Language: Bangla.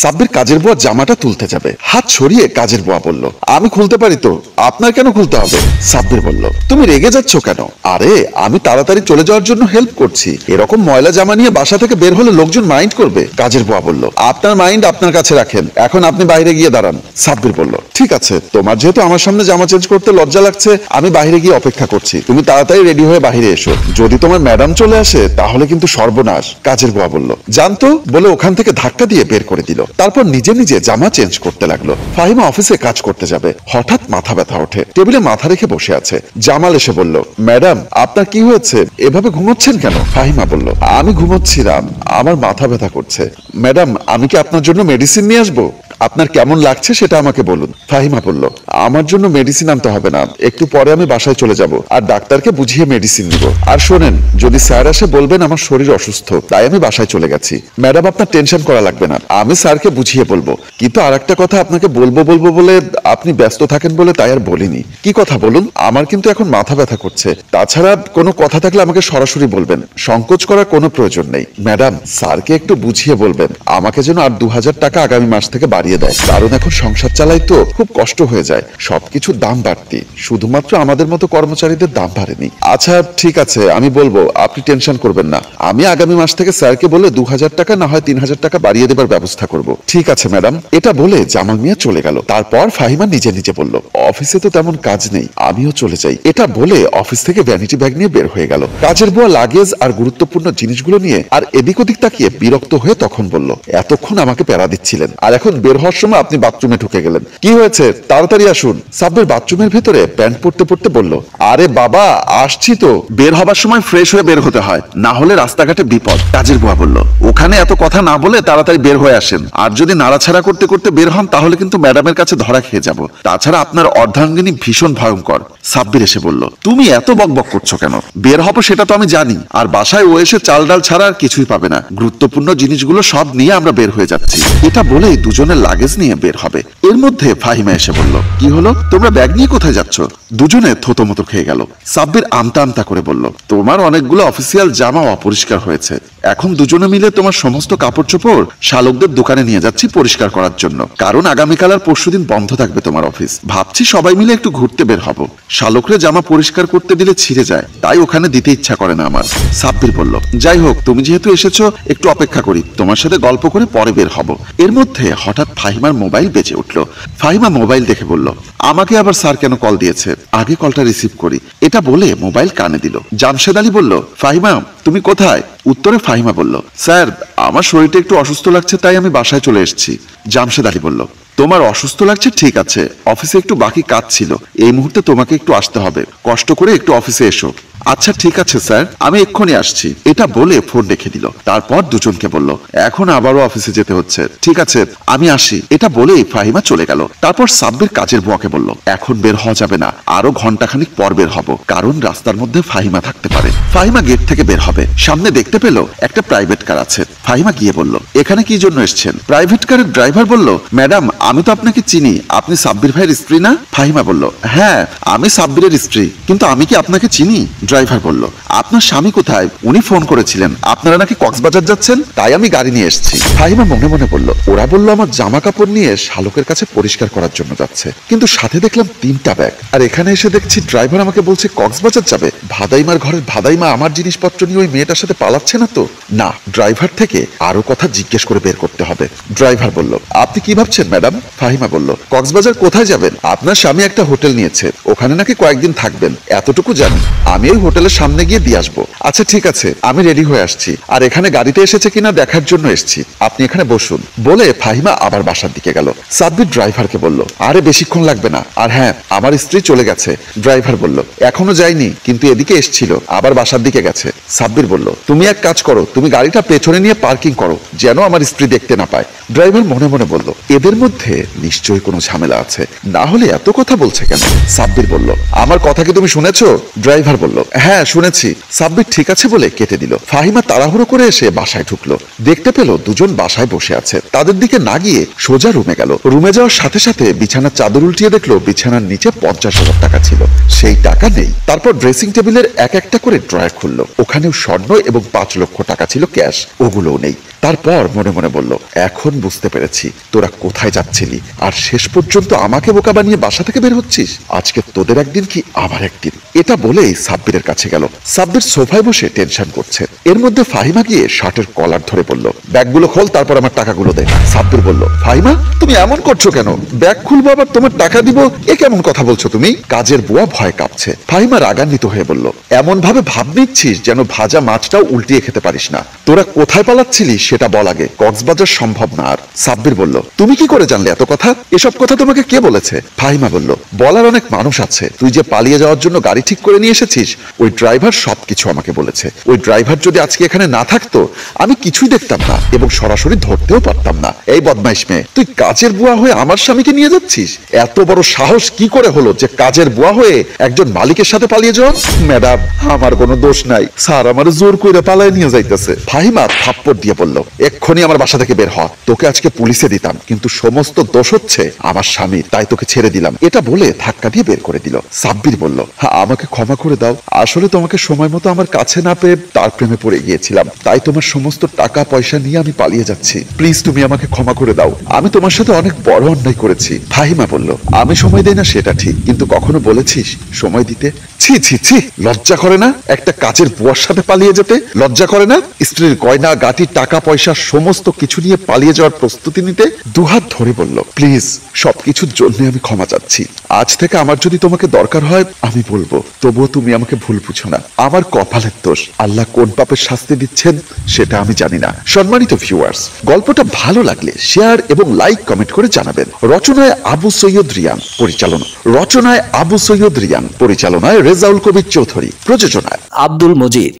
সাব্বির কাজের বুয়া জামাটা তুলতে যাবে, হাত সরিয়ে কাজের বুয়া বলল, আমি খুলতে পারি তো, আপনার কেন খুলতে হবে? সাব্বির বলল, তুমি রেগে যাচ্ছ কেন? আরে আমি তাড়াতাড়ি চলে যাওয়ার জন্য হেল্প করছি, এরকম ময়লা জামা নিয়ে বাসা থেকে বের হলে লোকজন মাইন্ড করবে। কাজের বুয়া বলল, আপনার মাইন্ড আপনার কাছে রাখেন, এখন আপনি বাইরে গিয়ে দাঁড়ান। সাব্বির বলল, ঠিক আছে, তোমার যেহেতু আমার সামনে জামা চেঞ্জ করতে লজ্জা লাগছে, আমি বাইরে গিয়ে অপেক্ষা করছি, তুমি তাড়াতাড়ি রেডি হয়ে বাইরে এসো, যদি তোমার ম্যাডাম চলে আসে তাহলে কিন্তু সর্বনাশ। কাজের বুয়া বলল, জানতো, বলে ওখান থেকে ধাক্কা দিয়ে বের করে দিল। তারপর নিজে নিজে জামা চেঞ্জ করতে লাগলো। ফাহিমা অফিসে কাজ করতে যাবে, হঠাৎ মাথা ব্যথা ওঠে, টেবিলে মাথা রেখে বসে আছে। জামাল এসে বলল, ম্যাডাম আপনার কি হয়েছে, এভাবে ঘুমোচ্ছেন কেন? ফাহিমা বলল, আমি ঘুমোচ্ছিলাম, আমার মাথা ব্যথা করছে। ম্যাডাম আমি কি আপনার জন্য মেডিসিন নিয়ে আসবো? আপনার কেমন লাগছে সেটা আমাকে বলুন। ফাহিমা বলল, আমার জন্য মেডিসিন আনতে হবে না, একটু পরে আমি বাসায় চলে যাব আর ডাক্তারকে বুঝিয়ে মেডিসিন নিব। আর শোনেন, যদি স্যার এসে বলবেন আমার শরীর অসুস্থ তাই আমি বাসায় চলে গেছি। ম্যাডাম আপনার টেনশন করা লাগবে না, আমি স্যারকে বুঝিয়ে বলবো। কিন্তু আর একটা কথা আপনাকে বলবো বলে আপনি ব্যস্ত থাকেন বলে তাই আর বলিনি। কি কথা বলুন? আমার কিন্তু এখন মাথা ব্যথা করছে, তাছাড়া কোনো কথা থাকলে আমাকে সরাসরি বলবেন, সংকোচ করার কোনো প্রয়োজন নেই। ম্যাডাম স্যারকে একটু বুঝিয়ে বলবেন আমাকে যেন আর 2000 টাকা আগামী মাস থেকে বাড়িয়ে দেয়, কারণ এখন সংসার চালাই তো খুব কষ্ট হয়ে যায়, সবকিছুর দাম বাড়তি, শুধুমাত্র আমাদের মতো কর্মচারীদের দাম বাড়েনি। আচ্ছা ঠিক আছে, আমি বলবো, আপনি টেনশন করবেন না, আমি আগামী মাস থেকে স্যারকে বলে 2000 টাকা না হয় 3000 টাকা বাড়িয়ে দেবার ব্যবস্থা করব। ঠিক আছে ম্যাডাম। এটা বলে জামাল মিয়া চলে গেল। তারপর ফাহিমা নিজে নিজে বলল, অফিসে তো তেমন কাজ নেই, আমিও চলে যাই। এটা বলে অফিস থেকে ভ্যানিটি ব্যাগ নিয়ে বের হয়ে গেল। কাজের বুয়া লাগেজ আর গুরুত্বপূর্ণ জিনিসগুলো নিয়ে আর এদিক ওদিক তাকিয়ে বিরক্ত হয়ে তখন বলল, এতক্ষণ আমাকে প্যারা দিচ্ছিলেন আর এখন বের হওয়ার সময় আপনি বাথরুমে ঢুকে গেলেন, কি হয়েছে তাড়াতাড়ি আসুন। সাব্বির বাথরুমের ভেতরে প্যান্ট পরতে পরতে বলল, আরে বাবা আসছি তো, বের হবার সময় ফ্রেশ হয়ে বের হতে হয়, না হলে রাস্তাঘাটে বিপদ। কাজের বুয়া বলল, ওখানে এত কথা না বলে তাড়াতাড়ি বের হয়ে আসেন, আর যদি নাড়াছাড়া করতে করতে বের হন তাহলে কিন্তু ম্যাডামের কাছে ধরা খেয়ে যাব, তাছাড়া আপনার অর্ধাঙ্গিনী ভীষণ ভয়ঙ্কর। সাব্বির এসে বলল, তুমি এত বকবক করছো কেন? বের হবো সেটা তো আমি জানি, আর বাসায় ও এসে চাল ডাল ছাড়া আর কিছুই পাবে না, গুরুত্বপূর্ণ জিনিসগুলো সব নিয়ে আমরা বের হয়ে যাচ্ছি। এটা বলেই দুজনের লাগেজ নিয়ে বের হবে। এর মধ্যে ফাহিমা এসে বলল, কি হলো, তোমরা ব্যাগ নিয়ে কোথায় যাচ্ছ? দুজনে থতমতো খেয়ে গেল। সাব্বির আমতা আমতা করে বলল, তোমার অনেকগুলো অফিসিয়াল জামা অপরিষ্কার হয়েছে, এখন দুজনে মিলে তোমার সমস্ত কাপড় চোপড় শালকদের দোকানে নিয়ে যাচ্ছি পরিষ্কার করার জন্য, কারণ আগামীকাল আর পরশুদিন বন্ধ থাকবে তোমার অফিস, ভাবছি সবাই মিলে একটু ঘুরতে বের হব। শালকরে জামা পরিষ্কার করতে দিলে ছিঁড়ে যায়, তাই ওখানে দিতে ইচ্ছা করে না আমার। সাব্বির বলল, যাই হোক, তুমি যেহেতু এসেছো একটু অপেক্ষা করি, তোমার সাথে গল্প করে পরে বের হব। এর মধ্যে হঠাৎ ফাহিমার মোবাইল বেজে উঠল। ফাহিমা মোবাইল দেখে বলল, আমাকে আবার স্যার কেন কল দিয়েছে, আগে কলটা রিসিভ করি। এটা বলে মোবাইল কানে দিল। জামশেদ আলী বলল, ফাহিমা তুমি কোথায়? উত্তরে ফাহিমা বলল, স্যার আমার শরীরটা একটু অসুস্থ লাগছে তাই আমি বাসায় চলে এসেছি। জামশেদ আলী বলল, তোমার অসুস্থ লাগছে ঠিক আছে, অফিসে একটু বাকি কাজ ছিল, এই মুহূর্তে তোমাকে একটু আসতে হবে, কষ্ট করে একটু অফিসে এসো। আচ্ছা ঠিক আছে স্যার, আমি এক্ষুনি আসছি। এটা বলে ফোন রেখে দিল। তারপর দুজনকে বলল, এখন আবারও অফিসে যেতে হচ্ছে, ঠিক আছে আমি আসি। এটা বলেই ফাহিমা চলে গেল। তারপর সাব্বির কাজের বুয়াকে বলল, এখন বের হওয়া যাবে না, আরো ঘন্টাখানিক পর বের হব, কারণ রাস্তার মধ্যে ফাহিমা থাকতে পারে। ফাহিমা গেট থেকে বের হবে, সামনে দেখতে পেল একটা প্রাইভেট কার আছে। ফাহিমা গিয়ে বলল, এখানে কি জন্য এসেছেন? প্রাইভেট কারের ড্রাইভার বলল, ম্যাডাম আমি তো আপনাকে চিনি, আপনি সাব্বির ভাইয়ের স্ত্রী না? ফাহিমা বলল, হ্যাঁ আমি সাব্বিরের স্ত্রী, কিন্তু আমি কি আপনাকে চিনি? ড্রাইভার বলল, আপনার স্বামী কোথায়? উনি ফোন করেছিলেন আপনারা নাকি কক্সবাজার যাচ্ছেন, তাই আমি গাড়ি নিয়ে এসেছি। ফাহিমা মনে মনে বলল, ওরা বলল আমার জামা কাপড় নিয়ে শালকের কাছে পরিষ্কার করার জন্য যাচ্ছে, কিন্তু সাথে দেখলাম 3টা ব্যাগ, আর এখানে এসে দেখছি ড্রাইভার আমাকে বলছে কক্সবাজার যাবে। ভাদাইমার ঘরের ভাদাইমা আমার জিনিসপত্র নিয়ে ওই মেয়েটার সাথে পালাচ্ছে না তো? না, ড্রাইভার থেকে আরো কথা জিজ্ঞেস করে বের করতে হবে। ড্রাইভার বলল, আপনি কি ভাবছেন ম্যাডাম? ফাহিমা বলল, কক্সবাজার কোথায় যাবেন? আপনার স্বামী একটা হোটেল নিয়েছে, ওখানে নাকি কয়েকদিন থাকবেন, এতটুকু জানি, আমি ওই হোটেলের সামনে গিয়ে দিয়ে আসবো। আচ্ছা ঠিক আছে, আমি রেডি হয়ে আসছি, আর এখানে গাড়িতে এসেছে কিনা দেখার জন্য এসেছি, আপনি এখানে বসুন। বলে ফাহিমা আবার বাসার দিকে গেল। সাব্বির ড্রাইভারকে বলল, আরে বেশিক্ষণ লাগবে না, আর হ্যাঁ আমার স্ত্রী চলে গেছে। ড্রাইভার বলল, এখনো যায়নি, কিন্তু এদিকে এসেছিল, আবার বাসার দিকে গেছে। সাব্বির বলল, তুমি এক কাজ করো, তুমি গাড়িটা পেছনে নিয়ে পার্কিং করো, যেন আমার স্ত্রী দেখতে না পায়। ড্রাইভার মনে মনে বলল, এদের মধ্যে নিশ্চয়ই কোনো ঝামেলা আছে, না হলে এত কথা বলছে কেন? সাব্বির বলল, আমার কথা কি তুমি শুনেছো? ড্রাইভার বলল, হ্যাঁ শুনেছি। সাব্বির ঠিক আছে বলে কেটে দিল। ফাহিমা তাড়াহুড়ো করে এসে বাসায় ঢুকলো, দেখতে পেল দুজন বাসায় বসে আছে। তাদের দিকে না গিয়ে সোজা রুমে গেল। রুমে যাওয়ার সাথে সাথে বিছানার চাদর উল্টিয়ে দেখলো বিছানার নিচে 50,000 টাকা ছিল, সেই টাকা নেই। তারপর ড্রেসিং টেবিলের এক একটা করে ড্রয়ার খুললো, ওখানেও স্বর্ণ এবং 5 লক্ষ টাকা ছিল ক্যাশ, ওগুলো বললেও নেই। তারপর মনে মনে বলল, এখন বুঝতে পেরেছি তোরা কোথায় যাচ্ছিলি, আর শেষ পর্যন্ত আমাকে বোকা বানিয়ে বাসা থেকে বের হচ্ছিস। আজকে তোদের একদিন কি আমার একদিন। এটা বলেই সাব্বিরের কাছে গেল। সাব্বির সোফায় বসে টেনশন করছে। এর মধ্যে ফাহিমা গিয়ে শার্টের কলার ধরে বলল, ব্যাগগুলো খোল, তারপর আমার টাকাগুলো দে। সাব্বির বলল, ফাহিমা তুমি এমন করছো কেন? ব্যাগ খুলবো আবার তোমার টাকা দিব, এ কেমন কথা বলছো তুমি? কাজের বুয়া ভয় কাঁপছে। ফাহিমা রাগান্বিত হয়ে বলল, এমন ভাবে ভাব নিচ্ছিস যেন ভাজা মাছটাও উল্টিয়ে খেতে পারিস না। তোরা কোথায় পালাচ্ছিলি সেটা বল আগে, কক্সবাজার সম্ভব না আর। সাব্বির বলল, তুমি কি করে জানলে এত কথা? এসব কথা তোমাকে কে বলেছে? ফাহিমা বলল, বলার অনেক মানুষ আছে। তুই যে পালিয়ে যাওয়ার জন্য গাড়ি ঠিক করে নিয়ে এসেছিস, ওই ড্রাইভার সবকিছু আমাকে বলেছে। ওই ড্রাইভার যদি আজকে এখানে না থাকতো আমি কিছুই দেখতাম না এবং সরাসরি ধরতেও পারতাম না। এই বদমাইশ মেয়ে, তুই কাজের বুয়া হয়ে আমার স্বামীকে নিয়ে যাচ্ছিস? এত বড় সাহস কি করে হলো যে কাজের বুয়া হয়ে একজন মালিকের সাথে পালিয়ে যাওয়া? ম্যাডাম, আমার কোনো দোষ নাই স্যার, আমার জোর করে পালায় নিয়ে যাইতেছে। ফাহিমা থাপ্পড় দিয়ে বলল, এক্ষুনি আমার বাসা থেকে বের হ। তোকে আজকে পুলিশে দিতাম, কিন্তু সমস্ত দোষ হচ্ছে আমার স্বামীর, তাই তোকে ছেড়ে দিলাম। এটা বলে ধাক্কা দিয়ে বের করে দিল। সাব্বির বলল, আমাকে ক্ষমা করে দাও। আসলে তোমাকে সময় মতো আমার কাছে না পেয়ে তার প্রেমে পড়ে গিয়েছিলাম, তাই তোমার সমস্ত টাকা পয়সা নিয়ে আমি পালিয়ে যাচ্ছি। প্লিজ তুমি আমাকে ক্ষমা করে দাও, আমি তোমার সাথে অনেক বড় অন্যায় করেছি। ফাহিমা বলল, আমি সময় দেই না সেটা ঠিক, কিন্তু কখনো বলেছিস সময় দিতে? ছি ছি ছি, লজ্জা করে না একটা কাজের বুয়ার সাথে পালিয়ে যেতে? লজ্জা করে না স্ত্রীর গয়না গাটি টাকা পয়সা সমস্ত কিছু নিয়ে পালিয়ে যাওয়ার প্রস্তুতি নিতে? দুহাত ধরে বলল, প্লিজ সবকিছুর জন্য আমি ক্ষমা চাচ্ছি। আজ থেকে আমার যদি তোমাকে দরকার হয় আমি বলবো, তবুও তুমি আমাকে ভুল বুঝো না। আমার কপালের দোষ, আল্লাহ কোন পাপের শাস্তি দিচ্ছেন সেটা আমি জানি না। সম্মানিত ভিউয়ার্স, গল্পটা ভালো লাগলে শেয়ার এবং লাইক কমেন্ট করে জানাবেন। রচনায় আবু সৈয়দ রিয়ান, পরিচালনায় রেজাউল কবির চৌধুরী, প্রযোজনায় আব্দুল মজিদ।